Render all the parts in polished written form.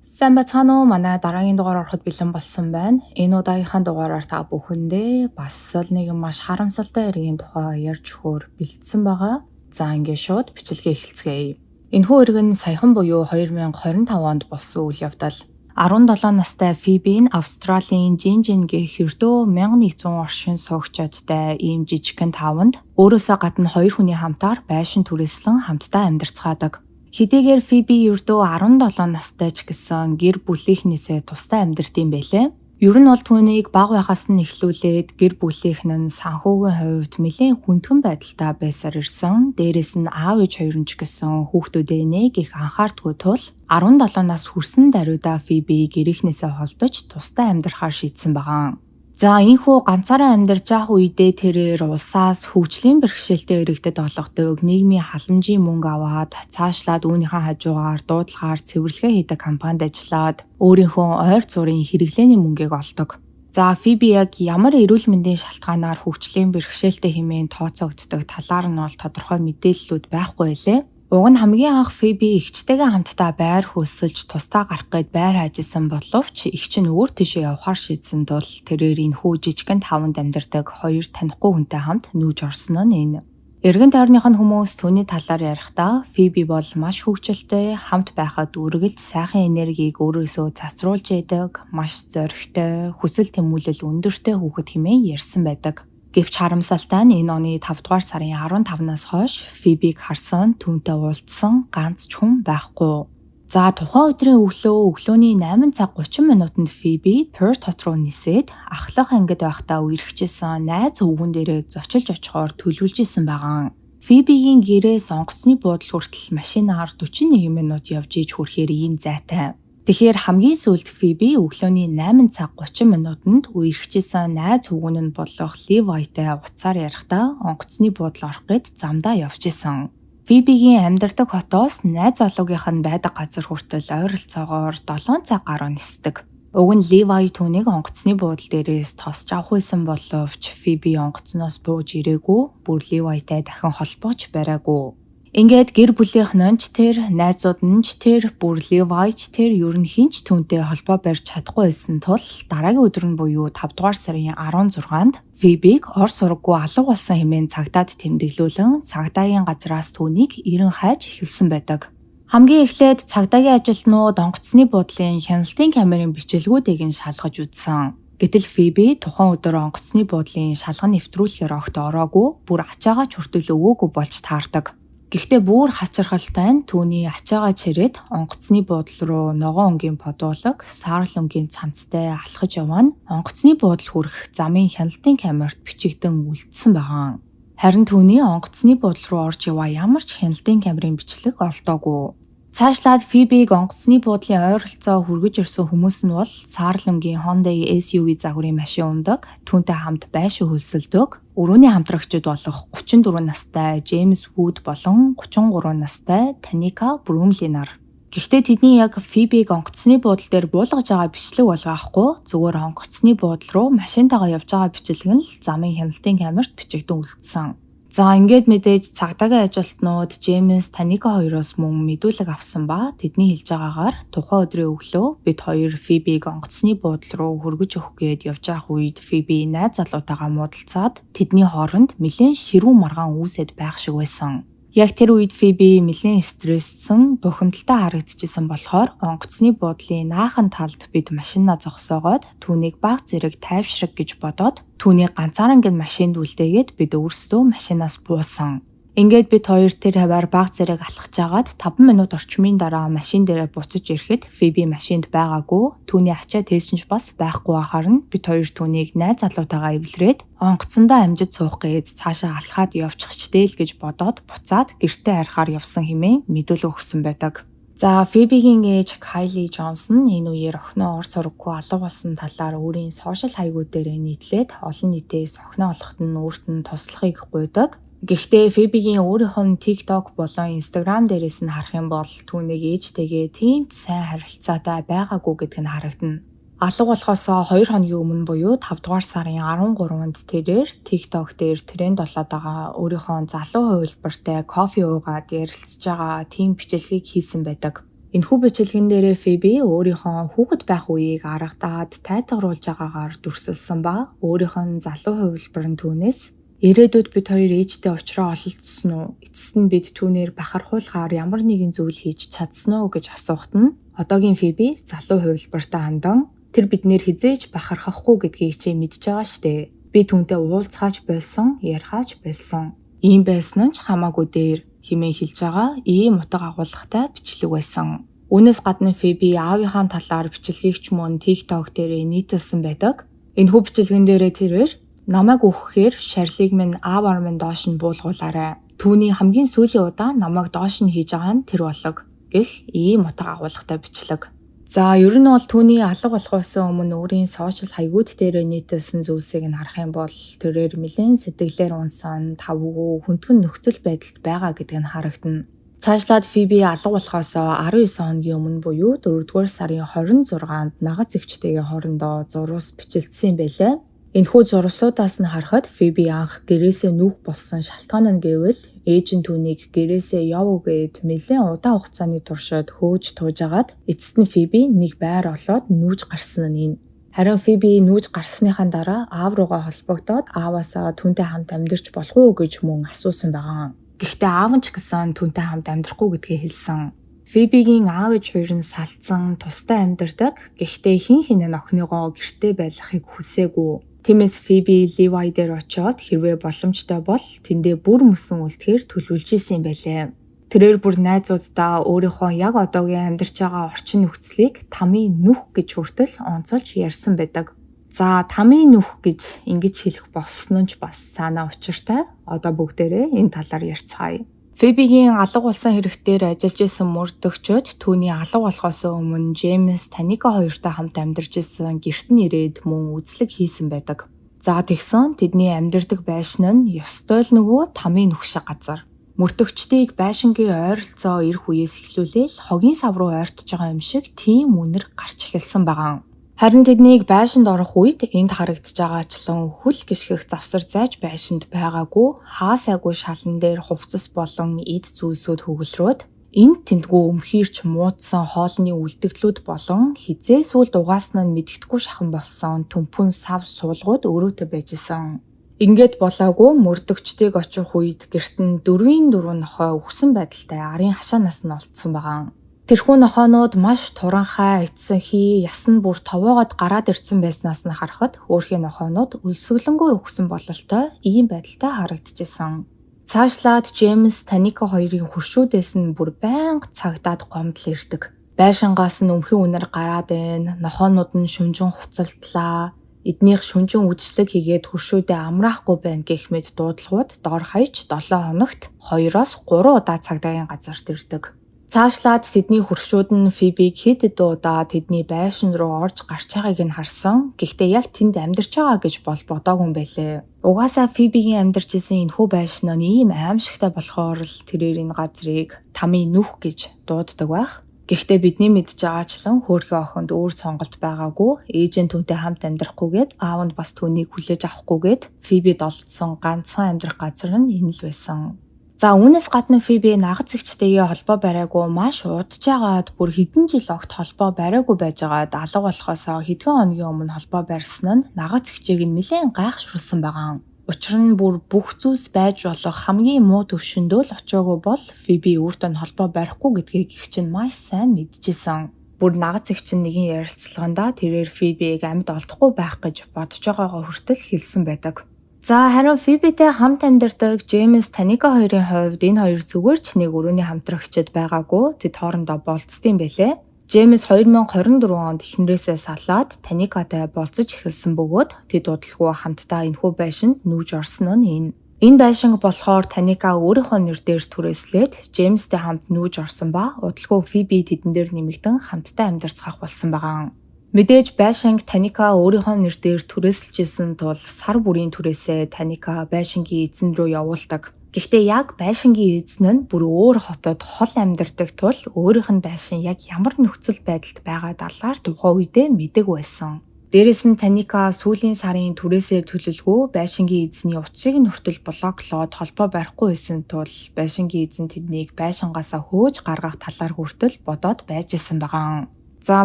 Сайн бацгаана уу? Манай дараагийн дугаар ороход бэлэн болсон байна. Энэ удаагийнхаа дугаараар та бүхэндээ бас л нэгэн маш харамсалтай иргэний тухай ярьж өгөхөөр бэлдсэн байгаа. За ингээд шууд бичлэгээ эхэлцгээе. Энэхүү иргэн нь саяхан буюу 2025 онд болсон үйл явдал. 17 настай Фиби нь Австралийн Жинжин гэх ердөө 1100 оршин суугчдтай ийм жижигхэн тааванд өөрөөсөө гадна хоёр хүний хамтаар байшин түрээслэн хамтдаа амьдарцгаадаг. Хэдийгээр Фиби ердөө 17 настай ч гэсэн гэр бүлийнхнээсээ тустай амьдарт юм байлээ. Ер нь бол түүнийг бага байхаас нь эхлүүлээд гэр бүлийнх нь санхүүгийн хувьд нэлээд хүндхэн байдалтай байсаар ирсэн. Дээрээс нь аав ээж хоёр нь ч гэсэн хүүхдүүдээ нэг их анхаардгүй тул 17 нас хүрсэн даруйда Фиби гэрийнхнээсээ холдож тустай амьдрахаар шийдсэн байгаа. За энэхүү ганцаараа амьдарч байх үедээ тэрээр улсаас хөгжлийн бэрхшээлтэй иргэдэд олгодог нийгмийн халамжийн мөнгө аваад цаашлаад үүнийхээ хажуугаар дуудлагаар цэвэрлэгээ хийдэг компанид ажиллаад өөрийнхөө ойр зургийн хэрэглээний мөнгийг олдог. За Фиби яг ямар эрүүл мэндийн шалтгаанаар хөгжлийн бэрхшээлтэй хэмээн тооцогддог талаар нь бол тодорхой мэдээллүүд байхгүй байлээ. Уг нь хамгийн анх Фиби эгчтэйгээ хамтдаа байр хөөсөлж тусдаа гарах гээд байр хайжсан боловч эгч нь өөр тийшээ явахаар шийдсэн тул тэрээр энэхүү жижигхэн таванд амьдардаг хоёр танихгүй хүнтэй хамт нүүж орсон нь энэ. Эргэн тойрных нь хүмүүс түүний талаар ярихдаа Фиби бол маш хөгжилтэй, хамт байхад үргэлж сайхан энергийг өөрөөсөө цацруулж яадаг, маш зоригтой, хүсэл тэмүүлэл өндөртэй хүүхэд хэмээн ярьсан байдаг. Гэвч харамсалтай нь энэ оны 5 дугаар сарын 15-наас хойш Фибиг харсан, түүнтэй уулзсан ганц ч хүн байхгүй. За тухайн өдрийн өглөөний 8 цаг 30 минутанд Фиби Перт хот руу нисээд ахлах ангид байхдаа үерхчихсэн найз өвгөн дээрээ зочилж очихоор төлөвлөж исэн байгаа. Фибигийн гэрээс онгоцны буудлын хүртэл машинаар 41 минут явж иж хүрэхээр ийм зайтай. Тэгэхээр хамгийн сүүлд Фиби өглөөний 8 цаг 30 минутанд үерхчихсэн найз өвгөн нь болох Ливайтай утсаар ярихдаа онгоцны буудлын орох гээд замдаа явж исэн. Фибигийн амьдардаг хотоос найз залуугийнх нь байдаг газар хүртэл ойролцоогоор 7 цаг гаруй нисдэг. Уг нь Ливай түүнийг онгоцны буудлын дээрээс тосч авах байсан боловч Фиби онгоцноос бууж ирээгүй, бүр Ливайтай дахин холбооч бариагүй. Ингээд гэр бүлийнх нь ч тэр, найзууд нь ч тэр, бүр Ливай ч тэр ер нь хинч түүнтэй холбоо барьж чадахгүй байсан тул дараагийн өдөр нь буюу 5 дугаар сарын 16-нд Фибиг ор сургаггүй алга болсон хэмээн цагдаад тэмдэглүүлэн цагдаагийн газраас түүнийг ирэн хайж эхэлсэн байдаг. Хамгийн эхлээд цагдаагийн ажилтнууд онгоцны буудлын хяналтын камерын бичлэгүүдийг нь шалгаж үзсэн. Гэтэл Фиби тухайн өдөр онгоцны буудлын шалган нэвтрүүлэхээр огт ороогүй, бүр ачаагаа ч хүртэл өгөөгүй болж таардаг. Гэхдээ бүр хачирхалтай нь түүний ачаагаа чирээд онгоцны буудлын руу ногоон өнгийн подуулаг, саарл өнгийн цамцтай алхаж явна. Онгоцны буудлын хүрэх замын хяналтын камерт бичигдэн үлдсэн байгаа. Харин түүний онгоцны буудлын руу орж яваа ямар ч хяналтын камерын бичлэг олдоогүй. Цаашлаад Фибиг онгоцны буудлын ойролцоо хүргэж ирсэн хүмүүс нь бол саарл өнгийн Hyundai SUV загварын машин ундаг, түүнтэй хамт байшин хөлсөлдөг. Өрөөний хамтрагчид болох 34 настай Джеймс Вуд болон 33 настай Таника Брумли нар. Гэхдээ тэдний яг Фибиг онгоцны буудлын дээр буулгаж байгаа бичлэг бол байхгүй. Зүгээр онгоцны буудлын руу машинтайгаа явж байгаа бичлэг нь л замын хяналтын камерт бичигдэн үлдсэн. За ингээд мэдээж цагдаагийн ажилтнууд Джеймс Таника хоёроос мөн мэдүүлэг авсан ба тэдний хэлж байгаагаар тухайн өдрийн өглөө бид хоёр Фибиг онгоцны буудлын руу хөргөж өгөх гээд явж байх үед Фиби найз залуутайгаа муудалцаад тэдний хооронд нэлээд ширүүн маргаан үүсэт байх шиг байсан. Яг тэр үед Фиби нэлээд стресссэн, бухимдалтай харагдчихсан болохоор онгоцны буудлын наахан талд бид машинаа зогсоогоод түүнийг баг зэрэг тайвшрах гэж бодоод түүнийг ганцаараа ингээд машинд үлдээгээд бид өөрсдөө машинаас буусан. Ингээд бид хоёр тэр хаваар баг зэрэг алхаж агаад 5 минут орчмын дараа машин дээрээ буцаж ирэхэд Фиби машинд байгаагүй. Түүний ачаа тээсч бас байхгүй байхаар нь бид хоёр түүнийг найз залуутайгаа эвлэрээд онгоцондоо амжиж суух гээд цаашаа алхаад явчих чтэй л гэж бодоод буцаад гэртээ харихаар явсан хэмээн мэдүүлэг өгсөн байдаг. За Фибигийн ээж Кайли Джонсон энэ үеэр охиноо ор сургаггүй алга болсон талаар өөрийн сошиал хаягууд дээр нийтлээд олон нийтээс охиноо олоход нь өөрт нь туслахыг гуйдаг. Гэхдээ Фибигийн өөрийнх нь TikTok болон Instagram дээрээс нь харах юм бол түүнийг ээжтэйгээ тийм ч сайн харилцаатай байгаагүй гэдг нь харагдана. Алга болохоос 2 хоногийн өмнө буюу 5 дугаар сарын 13-нд тэрээр TikTok дээр тренд болоод байгаа өөрийнхөө залуу хувилбартай кофе уугаад ярилцж байгаа тийм бичлэгийг хийсэн байдаг. Энэхүү бичлэгэн дээрээ Фиби өөрийнхөө хүүхэд байх үеийг аргадаад тайтгаруулж байгаагаар дүрсэлсэн ба өөрийнх нь залуу хувилбар нь түүнээс "Ирээдүйд бид хоёр ээжтэй уулзраа ололцсон уу? Эцэст нь бид түүнээр бахархуулахаар ямар нэгэн зүйл хийж чадсан уу?" гэж асуухад нь одоогийн Фиби залуу хувилбартай хандан "Тэр биднэр хизээж бахархахгүй гэдгийг чи мэдж байгаа штэ. Би түүнтэй уулзгаач болсон, ярихаач болсон. Ийм байсан нь ч хамаагүй дээр" хэмээн хэлж байгаа ийм утга агуулгатай бичлэг байсан. Үүнээс гадна Фиби аавынхаа талаар бичлэгч мөн TikTok дээр нийтэлсэн байдаг. Энэхүү бичлэгэн дээрээ тэрээр "Намайг өгөхээр шарлыг минь ааваар минь доош нь буулгуулаарай. Түүний хамгийн сүүлийн удаа намайг доош нь хийж байгаа нь тэр болог" гэх ийм утга агуулгатай бичлэг. За ер нь бол түүний алга болохоос өмнө өөрийн сошиал хаягууд дээр нийтэлсэн зүйлсийг нь харах юм бол тэрээр нэлээд сэтгэлээр унсан, тавгүй, хүндхэн нөхцөл байдалд байгаа гэдэг нь харагдана. Цаашлаад Фиби алга болохоос 19 хоногийн өмнө буюу 4-р сарын 26-нд нагц эгчтэйгээ хоорондоо зурвас бичигдсэн юм байлээ. Энэхүү зурвасуудаас нь харахад Фиби анх гэрээсээ нүүх болсон шалтгаан нь гэвэл ээж нь түүнийг гэрээсээ яв гэд нэлээд удаан хугацааны туршид хөөж тууж агаад эцэст нь Фиби нэг байр олоод нүүж гарсан нь энэ. Харин Фиби нүүж гарсныхаа дараа аав руугаа холбогдоод ааваасаа түүнтэй хамт амьдарч болох уу гэж мөн асуусан байгаа. Гэхдээ аав нь ч гэсэн түүнтэй хамт амьдрахгүй гэдгээ хэлсэн. Фибигийн аав ээж хоёр нь салцсан, тустай амьдардаг. Гэхдээ хин хинэн охиныгоо гэртээ байлгахыг хүсээгүй. Тиймээс Фиби Ливай дээр очиод хэрвээ боломжтой бол тэндээ бүр мөсөн үлдэхээр төлөвлөж исэн юм байлээ. Тэрээр бүр найзуудаа өөрийнхөө яг одоогийн амьдарч байгаа орчин нөхцөлийг тамийн нүх гэж хүртэл онцолж ярьсан байдаг. За тамийн нүх гэж ингэж хэлэх болсон нь ч бас санаа учиртай. Одоо бүгдээрээ энэ талаар ярьцгаая. Фибигийн алга болсон хэрэгтээр ажиллаж исэн мөрдөгчөд түүний алга болохоос өмнө Джеймс Таника хоёртой хамт амьдарч исэн гэрт нь ирээд мөн үзлэг хийсэн байдаг. За тэгсэн тэдний амьдардаг байшин нь ёстой л нөгөө тамийн нүх шиг газар. Мөрдөгчдийг байшингийн ойролцоо ирэх үеэс эхлүүлээл хогийн сав руу ойртож байгаа юм шиг тийм үнэр гарч эхэлсэн байгаа. Харин тэднийг байшинд орох үед энд харагдаж байгаачлан хүл гიშгэх завсар зайж байшинд байгаагүй, хаа сайгүй шалан дээр хувцас болон эд зүйлсүүд хөглөрөөд энд тэндгүй өмхийрч муудсан хоолны үлдэгдлүүд болон хизээ сүлд угаасна нь мэддэхгүй шахан болсон төмпөн сав суулгууд өрөөтэй байжсэн. Ингээд болоогүй мөрдөгчдийг очих үед гэрт нь 4 нохой үхсэн байдалтай арын хашаанаас нь олдсон байгаа. Тэрхүү нохоонууд маш туранхай, эцсэн хий, ясан бүр товоогоод гараад ирсэн байснаас нь харахад өөрхийн нохоонууд өлсгөлөнгөөр үхсэн бололтой ийм байдалтай харагдчихсан. Цаашлаад Джеймс Таника хоёрын хуршүүдээс нь бүр байнга цагдаад гомдол ирдэг. Байшингаас нь өмхийн үнэр гараад ийн, нохоонууд нь шүнжин хуцалдлаа. Эднийх шүнжин үдшилэг хийгээд хуршүүдээ амраахгүй байна гэх мэт дуудлагууд доор хаяж 7 хоногт 2-3 удаа цагдаагийн газарт ирдэг. Цаашлаад тэдний хуршүүд нь Фибиг хэд удаа тэдний байшин руу орж гарч байгааг нь харсан. Гэхдээ яг тэнд амьдарч байгаа гэж бол бодоогүй юм байлээ. Угаасаа Фибигийн амьдарч исэн энэхүү байшин нь ийм аимшигтай болохоор л тэрээр энэ газрыг тамийн нүх гэж дууддаг байх. Гэхдээ бидний мэдж байгаачлан хөөрхөн охинд өөр сонголт байгаагүй. Ээж нь түүнтэй хамт амьдрахгүйгээд аав нь бас түүнийг хүлээж авахгүйгээд Фибид олдсон ганцхан амьдрах газар нь энэ л байсан. За үүнээс гадна Фиби нагц эгчтэйгээ холбоо бариагүй маш удаж агаад бүр хэдэн жил огт холбоо бариагүй байжгаад алга болохоос хэдхэн хоногийн өмнө холбоо барьсан нь нагц эгчийг нь нэлээд гайхшруулсан байгаа. Учир нь бүр бүх зүйлс байж болох хамгийн муу төвшөндөө л очиагүй бол Фиби өөртөө холбоо барихгүй гэдгийг их чинь маш сайн мэдчихсэн. Бүр нагц эгч нэгэн ярилцлаганда тэрээр Фибиг амьд олдохгүй байх гэж бодож байгаагаа хүртэл хэлсэн байдаг. За харин Фибитэй хамт амьдардаг Джеймс Таника хоёрын хувьд энэ хоёр зүгээр ч нэг өрөөний хамтрагчид байгаагүй. Тэд хоорондоо болцсон юм байлээ. Джеймс 2024 онд эхнэрээсээ салаад Таникатай болцож эхэлсэн бөгөөд тэд удалгүй хамтдаа энэхүү байшинд нүүж орсон нь энэ. Энэ байшинг болохоор Таника өөрийнхөө нэр дээр түрээслээд Джеймстэй хамт нүүж орсон ба удалгүй Фиби тэдэн дээр нэмэгдэн хамтдаа амьдарцгаах болсон байгаа. Мэдээж байшинг Таника өөрийнхөө нэр дээр түрээсэлжсэн тул сар бүрийн түрээсээ Таника байшингийн эзэн рүү явуулдаг. Гэхдээ яг байшингийн эзэн нь бүр өөр хотод хол амьдардаг тул өөрийнх нь байшин яг ямар нөхцөл байдалд байгаа талаар тухайн үедээ мэдэг байсан. Дээрээс нь Таника сүүлийн сарын түрээсээ төлөвлөгөө байшингийн эзний утсыг нь хүртэл блоклоод холбоо барихгүй байсан тул байшингийн эзэн тэднийг байшингаасаа хөөж гаргах талаар хүртэл бодоод байж исэн байгаа. За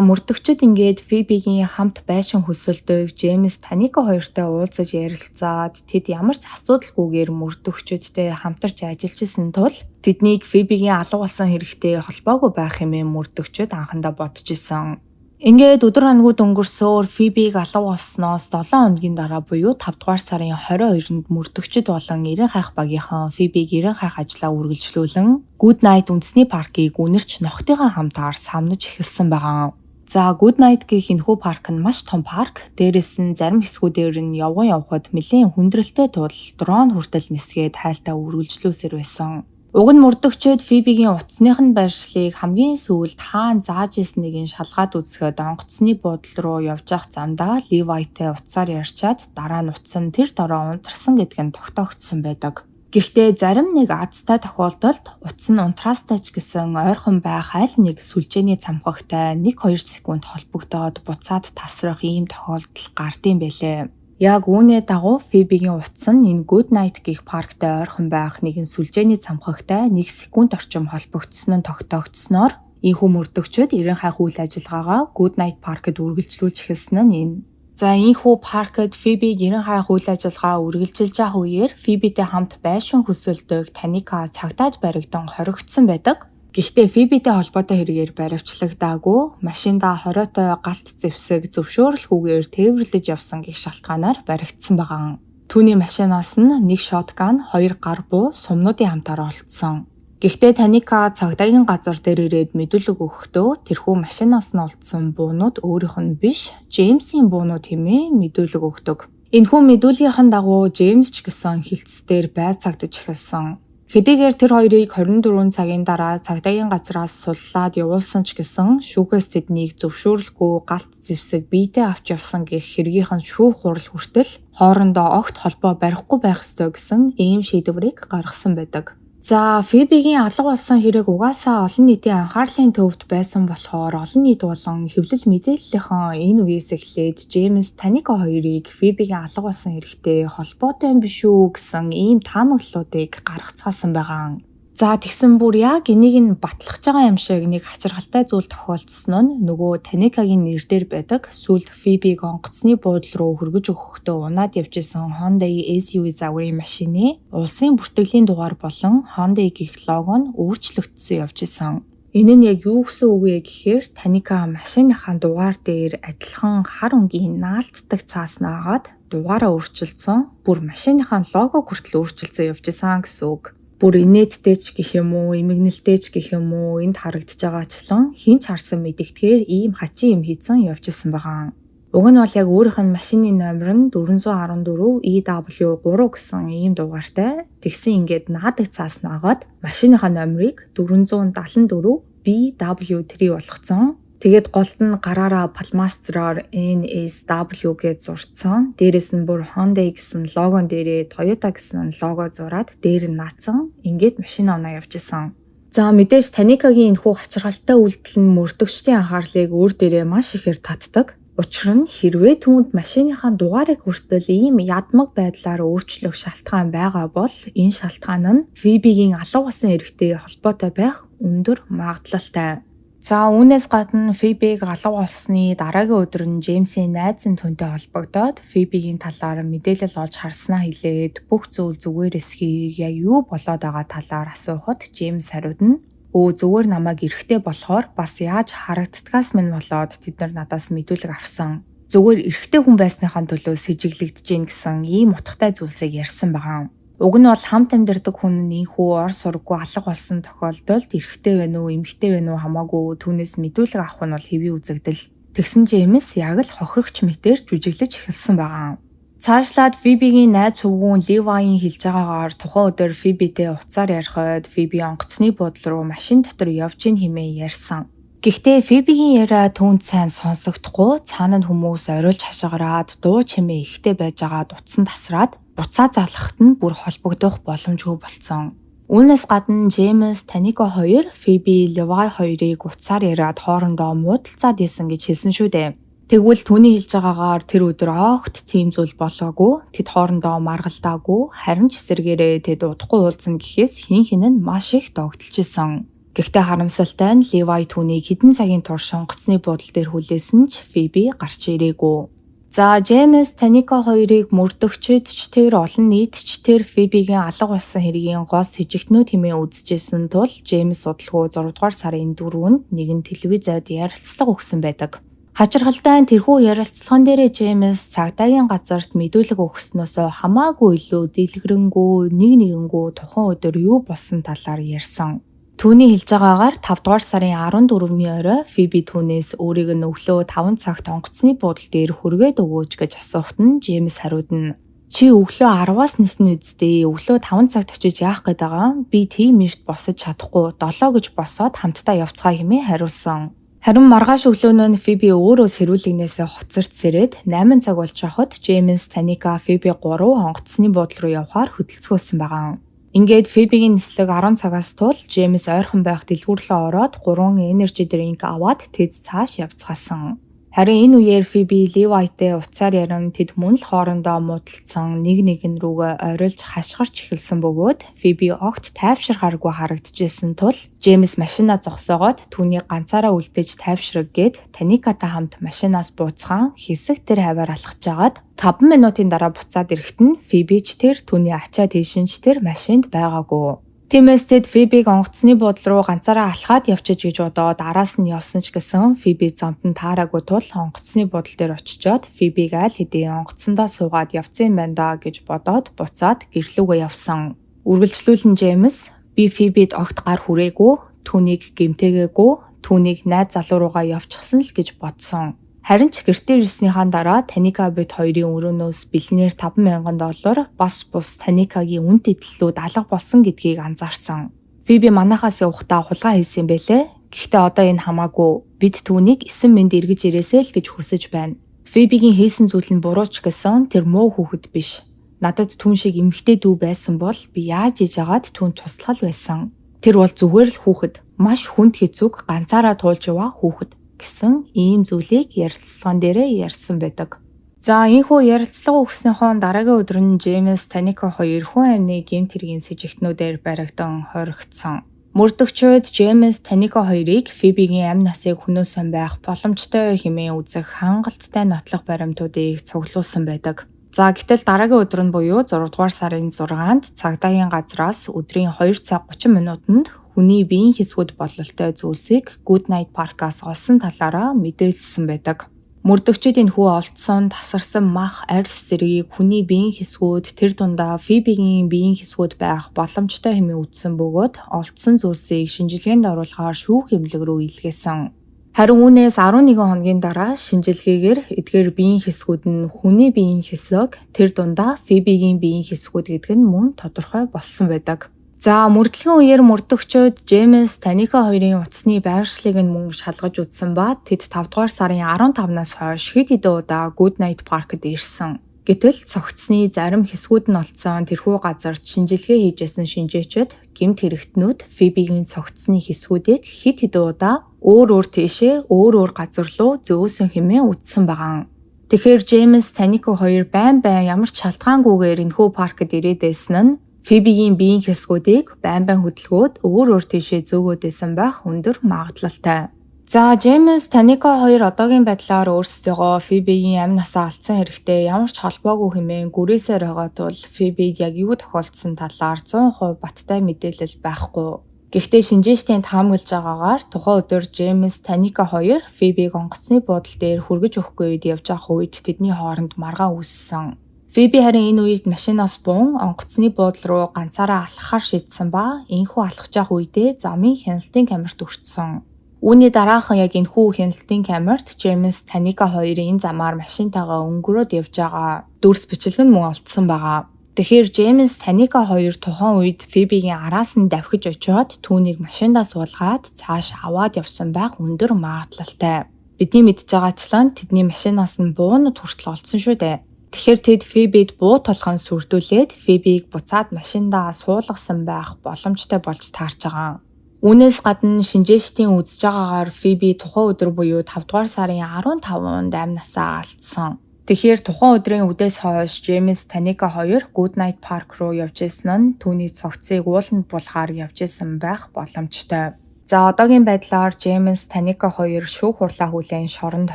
мөрдөгчд ингээд Фибигийн хамт байшин хөлсөлдөг Джеймс Таника хоёртой уулзаж ярилцаад тэд ямар ч асуудалгүйгээр мөрдөгчдтэй хамтарч ажиллаж исэн тул тэднийг Фибигийн алга болсон хэрэгтэй холбоогүй байх хэмээн мөрдөгчд анхандаа бодож исэн. Ингээд өдөр хоногуд өнгөрсөөр Фибиг алга болсноос 7 хоногийн дараа буюу 5 дугаар сарын 22-нд мөрдөгчд болон 90 хайх багийнхан Фибиг 90 хайх ажлаа үргэлжлүүлэн Good Night үндэсний паркийг үнэрч нохтойгоо хамтаар самнаж эхэлсэн байгаа. За Good Night гэх энэхүү парк нь маш том парк. Дээрээс нь зарим хэсгүүдээр нь явхад нэлээд хүндрэлтэй тул дрон хүртэл нисгээд хайлтаа үргэлжлүүлсээр байсан. Уг нь мөрдөгчд Фибигийн утасных нь байршлыг хамгийн сүүлд хаан зааж ирснийг нь шалгаад үзэхэд онгоцны буудлын руу явж явах замдаа Ливайтай утсаар ярьчаад дараа нь утас нь тэр дороо унтарсан гэдг нь тогтоогдсон байдаг. Гэхдээ зарим нэг азтай тохиолдолд утас нь унтраастай ч гэсэн ойрхон байх аль нэг сүлжээний цамхагтай 1-2 секунд холбогдоод буцаад тасрах ийм тохиолдол гардыг байлээ. Яг үүнээ дагуу Фибигийн утас нь энэ Good Night гэх парктай ойрхон байх нэгэн сүлжээний цамхагтай 1 секунд орчим холбогдсон нь тогтоогдсноор энэхүү мөрдөгчд 90 хайх үйл ажиллагаагаа Good Night паркт үргэлжлүүлж эхэлсэн нь энэ. За энэхүү паркт Фибиг 90 хайх үйл ажиллагаа үргэлжилж байгаа үеэр Фибитэй хамт байшин хөлсөлдөг Таника цагдаад баригдан хоригдсон байдаг. Гэхдээ Фибитэй холбоотой хэрэгээр баривчлагдаагүй, машиндаа хориотой галт зэвсэг зөвшөөрөлгүйгээр тээвэрлэж явсан гэх шалтгаанаар баригдсан байгаа. Түүний машинаас нь 1 шотган, 2 гар буу, сумнуудын хамтаар олдсон. Гэхдээ Таника цагдаагийн газар дээр ирээд мэдүүлэг өгөхдөө тэрхүү машинаас нь олдсон буунууд өөрийнх нь биш, Джеймсийн буунууд хэмээн мэдүүлэг өгдөг. Энэхүү мэдүүлгийнхэн дагуу Джеймс ч гэсэн хилцээр байцаагдаж эхэлсэн. Хэдийгээр тэр хоёрыг 24 цагийн дараа цагдаагийн газраас суллаад явуулсан ч гэсэн шүүхээс тэднийг зөвшөөрөлгүй галт зэвсэг биетэй авч явсан гэх хэргийнхэн шүүх хурал хүртэл хоорондоо огт холбоо барихгүй байх ёстой гэсэн ийм шийдвэрийг гаргасан байдаг. За Фибигийн алга болсон хэрэг угаасаа олон нийтийн анхаарлын төвд байсан болохоор олон нийт болон хэвлэл мэдээллийнхэн энэ үеэс эхлээд Джеймс Таника хоёрыг Фибигийн алга болсон хэрэгтэй холбоотой юм биш үү гэсэн ийм таамаглалуудыг гаргацгаасан байгаа. За тэгсэн бүр яг энийг нь батлах байгаа юм шиг нэг хачирхалтай зүйл тохиолдсон нь нөгөө Таникагийн нэр дээр байдаг сүүлд Фибиг онгоцны буудлын руу хөргөж өгөхдөө унаад явж исэн Hyundai SUV загварын машины улсын бүртгэлийн дугаар болон Hyundai гэх лого нь өөрчлөгдсөн явж исэн. Энэ нь яг юу гэсэн үг вэ гэхээр Таника машиныхаа дугаар дээр адилхан хар өнгийн наалтдаг цааснаа агаад дугаараа өөрчилсөн. Бүр машиныхаа логог хүртэл өөрчилсөн явж исэн гэсэн үг. Бүр инээдтэй ч гэх юм уу, эмгэнэлтэй ч гэх юм уу энд харагдаж байгаачлан хинч харсан мэдэгдэхээр ийм хачин юм хийсэн явж исэн байгаа. Уг нь бол яг өөрийнх нь машины номер нь 414 EW3 гэсэн ийм дугаартай. Тэгсэн ингээд наадаг цаас наагаад машиныхаа номерыг 474 BW3 болгоцсон. Тэгээд голд нь гараараа палмастраар NSW гэж зурцсан. Дээрээс нь бүр Hyundai гэсэн логон дээрээ Toyota гэсэн лого зураад дээр нь наацсан. Ингээд машин оноо явж исэн. За мэдээж Таникагийн энэхүү хачирхалтай үйлдэл нь мөрдөгчдийн анхаарлыг өөр дээрээ маш ихээр татдаг. Учир нь хэрвээ түүнд машиныхаа дугаарыг хүртэл ийм ядмаг байдлаар өөрчлөх шалтгаан байгаа бол энэ шалтгаан нь Фибигийн алга болсон эрэгтэй холбоотой байх өндөр магадлалтай. За үүнээс гадна Фибиг алга болсны дараагийн өдөр нь Джеймсийн найзын түнтэй холбогдоод Фибигийн талаар мэдээлэл олж харснаа хэлээд бүх зүйл зүгээр эсхийг яг юу болоод байгаа талаар асуухад Джеймс хариуд нь зүгээр намайг эрэхтэй болохоор бас яаж харагддгаас минь болоод тэд нар надаас мэдүүлэг авсан. Зүгээр эрэхтэй хүн байсныхаа төлөө сэжиглэгдэж гин гэсэн ийм утгатай зүйлсийг ярьсан байгаа. Уг нь бол хамт амьдардаг хүн нийнхүү ор сургуу алга болсон тохиолдолд эрэхтэй байна уу, эмэгтэй байна уу хамаагүй түүнээс мэдүүлэг авах нь бол хэвийн үзэгдэл. Тэгсэн Джеймс яг л хохирогч мэтээр жүжиглэж эхэлсэн байгаа. Цаашлаад Фибигийн найз хөвгүүн Ливайн хэлж байгаагаар тухайн өдөр Фибитэй уцаар ярихад Фиби онгоцны буудлын руу машин дотор явж ийн хэмээн ярьсан. Гэхдээ Фибигийн яриа түүнд сайн сонсогдохгүй цаана нь хүмүүс орилж хашгираад дуу чимээ ихтэй байж байгаад утсан тасраад буцаа залхахад нь бүр холбогдох боломжгүй болцсон. Үүнээс гадна Джеймс Таника хоёр Фиби Ливай хоёрыг утсаар яриад хоорондоо муудалцаад исэн гэж хэлсэн шүү дээ. Тэгвэл түүний хэлж байгаагаар тэр өдөр огт тийм зүйл болоогүй. Тэд хоорондоо маргалдаагүй. Харин ч эсэргээрээ тэд удахгүй уулзсан гэхээс хин хин нь маш их догдолж исэн. Гэхдээ харамсалтай нь Ливай түүнийг хэдэн цагийн турш сонгоцны буудлын дээр хүлээсэн ч Фиби гарч ирээгүй. За Джеймс Таника хоёрыг мөрдөгчд ч тэр олон нийт ч тэр Фибигийн алга болсон хэргийн гол сэжигтнүүд хэмээн үзэжсэн тул Джеймс судалгуу 6 дугаар сарын 4-нд нэгэн телевизэд ярилцлага өгсөн байдаг. Хачирхалтай тэрхүү ярилцлаган дээрээ Джеймс цагдаагийн газарт мэдүүлэг өгснөөсөө хамаагүй илүү дэлгэрэнгүй нэгэнгүү тухайн өдөр юу болсон талаар ярьсан. Түүний хэлж байгаагаар 5 дугаар сарын 14-ний орой Фиби түүнээс өөрийг нь өглөө 5 цагт онгоцны буудлын дээр хүргээд өгөөч гэж асуухад нь Джеймс хариуд нь "Чи өглөө 10-аас нисэн үсттэй. Өглөө 5 цагт очиж яах гээд байгаа? Би тийм эрт босож чадахгүй. 7 гэж босоод хамтдаа явцгаа" хэмээн хариулсан. Харин маргааш өглөөнөө Фиби өөрөө сэрүүлэгнээсээ хоцорч сэрээд 8 цаг болж байхад Джеймс Таника Фиби 3 онгоцны буудлын руу явахаар хөдөлцгөөсөн байгаа. Ингээд Фибигийн нислэг 10 цагаас тул Джеймс ойрхон байх дэлгүүрлөө ороод 3 энержи дринк аваад тэд цааш явцгаасан. Харин энэ үеэр Фиби Ливайтай уцаар яран тэд мөн л хоорондоо муудалцсан нэг рүүгээ ойролж хашгирч эхэлсэн бөгөөд Фиби огт тайвширхааргүй харагдчихсэн тул Джеймс машинаа зогсоогоод түүнийг ганцаараа үлдээж тайвшраг гээд Таникатай хамт машинаас бууцгаан хэсэг тэр хаваар алхаж жагаад 5 минутын дараа буцаад ирэхэд нь Фиби ч тэр түүний ачаа тийшинч тэр машинд байгаагүй. Тиймээс тэд Фибиг онгоцны буудлын руу ганцаараа алхаад явчих гэж бодоод араас нь явсан ч гэсэн Фиби замд нь таараагүй тул онгоцны буудлын дээр очичоод Фибиг аль хэдийн онгоцондоо суугаад явцсан юм байна да гэж бодоод буцаад гэрлүүгөө явсан. Үргэлжлүүлэн Джеймс "Би Фибид огт гар хүрээгүй, түүнийг гэмтээгээгүй, түүнийг найз залуу руугаа явчихсан л" гэж бодсон. Харин ч гэртээ ирснийхаа дараа Таника бит хоёрын өрөөнөөс бэлнээр $5,000 бас бус Таникагийн үн тэтлэлүүд алга болсон гэдгийг анзаарсан. Фиби манайхаас явахдаа хулгай хийсэн бэлээ. Гэхдээ одоо энэ хамаагүй. Бид түүнийг 9 минут эргэж ирээсэй л гэж хүсэж байна. Фибигийн хийсэн зүйл нь буруу ч гэсэн тэр муу хүүхэд биш. Надад түн шиг эмэгтэй дүү байсан бол би яаж иж агаад түүнд туслах байсан. Тэр бол зүгээр л хүүхэд. Маш хүнд хэцүүг ганцаараа туулж яваа хүүхэд гэсэн ийм зүйлийг ярилцлаган дээрээ ярьсан байдаг. За энэхүү ярилцлага өгснөхийн дараагийн өдөр нь Джеймс Таника хоёр хүн амны гэмт хэргийн сэжигтнүүдээр баригдан хоригдсон. Мөрдөгчид Джеймс Таника хоёрыг Фибигийн амь насыг хөнөөсөн байх боломжтой хэмээн үзэх хангалттай нотлох баримтуудыг цуглуулсан байдаг. За гэтэл дараагийн өдөр нь буюу 6 дугаар сарын 6-нд цагдаагийн газраас өдрийн 2 цаг 30 минутанд хүний биеийн хэсгүүд бололтой зүйлсийг Good Night Park-аас олсон талаараа мэдээлсэн байдаг. Мөрдөгчдийн хүү олдсон тасарсан мах арьс зэргийг хүний биеийн хэсгүүд тэр дундаа Фибигийн биеийн хэсгүүд байх боломжтой хэмээн үзсэн бөгөөд олдсон зүйлсийг шинжилгээнд оруулахаар шүүх эмнэлэг рүү илгээсэн. Харин үүнээс 11 хоногийн дараа шинжилгээгээр эдгээр биеийн хэсгүүд нь хүний биеийн хэсэг тэр дундаа Фибигийн биеийн хэсгүүд гэдэг нь мөн тодорхой болсон байдаг. За мөрдлөгийн үеэр мөрдөгчид Джеймс Таника хоёрын утасны байршлыг нь мөн шалгаж үзсэн ба тэд 5 дугаар сарын 15-наас хойш хэд хэдэн удаа Good Night Park-д ирсэн. Гэтэл цогцсны зарим хэсгүүд нь олцсон тэрхүү газарт шинжилгээ хийжсэн шинжээчид гэмт хэрэгтнүүд Фибигийн цогцсны хэсгүүдийг хэд хэдэн удаа өөр тийшээ өөр газар руу зөөсөн хэмээн үзсэн байгаа. Тэгэхээр Джеймс Таника хоёр байн ямар ч шалтгаангүйгээр энэхүү паркд ирээд байсан нь Фибигийн биеийн хэсгүүдийг байн хөдөлгөөд өөр тийшээ зөөгөөдсэн байх өндөр магадлалтай. За Джеймс Таника хоёр одоогийн байдлаар өөрсдөө Фибигийн амь насаа алдсан хэрэгтэй ямар ч холбоогүй хэмээн гүрээсээр байгаа тул Фибид яг юу тохиолдсон талаар 100% баттай мэдээлэл байхгүй. Гэхдээ шинжээчдийн таамаглаж байгаагаар тухайн өдөр Джеймс Таника хоёр Фибиг онгоцны буудлын дээр хүргэж өгөхгүй үед явж байх үед тэдний хооронд маргаан үүссэн. Фиби харин энэ үед машинаас буун онгоцны буудлын руу ганцаараа алхахаар шийдсэн ба энэхүү алхаж явах үедээ замын хяналтын камерт өртсөн. Үүний дараахан яг энэхүү хяналтын камерт Джеймс Таника хоёрын замаар машинтайгаа өнгөрөөд явж байгаа дүрс бичлэг нь мөн олдсон байгаа. Тэгэхээр Джеймс Таника хоёр тухайн үед Фибигийн араас нь давхиж очиод түүнийг машиндаа суулгаад цааш аваад явсан байх өндөр магадлалтай. Бидний мэдж байгаачлан тэдний машинаас нь буунууд хүртэл олдсон шүү дээ. Тэгэхээр тэд Фибид буу толгойн сүрдүүлээд Фибиг буцаад машиндаа суулгасан байх боломжтой болж таарч байгаа. Үүнээс гадна шинжээчдийн үзэж байгаагаар Фиби тухайн өдөр буюу 5 дугаар сарын 15-нд амнасаа алдсан. Тэгэхээр тухайн өдрийн үдээс хойш Джеймс Таника хоёр Goodnight Park руу явж исэн нь түүний цогцыг ууланд булахаар явж исэн байх боломжтой. За одоогийн байдлаар Джеймс Таника хоёр шүүх хурлаа хүлээн шоронд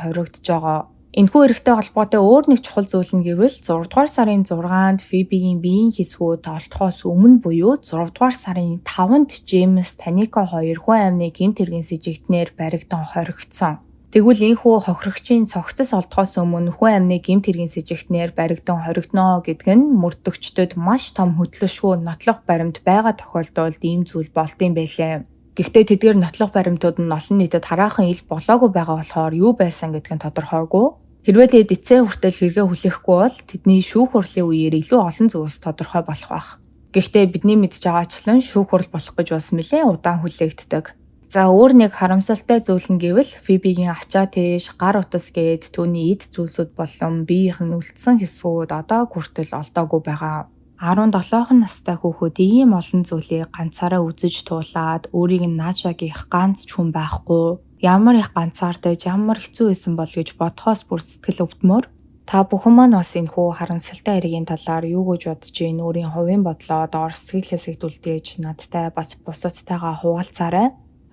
хоригдож байгаа. Энэхүү эрэгтэй холбоотой өөр нэг чухал зүйл нь гэвэл 6 дугаар сарын 6-нд Фибигийн биеийн хэсгүүд олдохоос өмнө буюу 6 дугаар сарын 5-нд Джеймс Таника хоёр хүн амны гэмт хэргийн сэжигтнээр баригдан хоригдсон. Тэгвэл энэхүү хохирогчийн цогцос олдохоос өмнө хүн амны гэмт хэргийн сэжигтнээр баригдан хоригдно гэдэг нь мөрдөгчдөд маш том хөдлөшгүй нотлох баримт байгаа тохиолдолд ийм зүйл болдсон байлээ. Гэхдээ тэдгээр нотлох баримтууд нь олон нийтэд хараахан ил болоогүй байгаа болохоор юу байсан гэдг нь тодорхойгүй. Хэрвээ тэд эцсийн хүртэл хэрэгээ хүлээхгүй бол тэдний шүүх хурлын үеэр илүү олон зүйлс тодорхой болох байх. Гэхдээ бидний мэдж байгаачлан шүүх хурл болох гэж бас нэлээд удаан хүлээгддэг. За өөр нэг харамсалтай зүйл нь гэвэл Фибигийн ачаа тийш, гар утас гээд түүний эд зүйлсүүд болон биеийнхэн үлдсэн хэсгүүд одоо хүртэл олдоогүй байгаа. 17 настай хүүхэд ийм олон зүйлийг ганцаараа үзэж туулаад өөрийг нь наашаагийнх ганц ч хүн байхгүй. Ямар их ганцаартай, ямар хэцүү байсан бол гэж бодхоос бүр сэтгэл өвдмөр. Та бүхэн маань бас энэхүү харамсалтай хэргийн талаар юу гэж бодож байна? Өөрийн хувийн бодлоо доор сэтгэл хэсэгтүүлдэж надтай бас бусадтайгаа хуваалцаарай.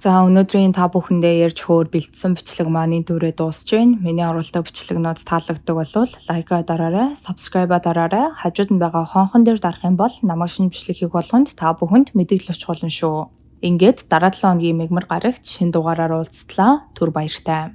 За өнөөдрийн та бүхэндээ ярьж хөөр бэлдсэн бичлэг маань энэ дүүрээ дуусж байна. Миний оруулдаг бичлэгнүүд таалагддаг бол лайка дараарай, сабскрайба дараарай. Хажууд нь байгаа хонхон дээр дарах юм бол намайг шинэ бичлэг хийх болгонд та бүхэнд мэдээлэл очихулна шүү. Ингээд дараа 7 хоногийн мегмар гарагт шинэ дугаараар уулзтлаа. Түр баяртай.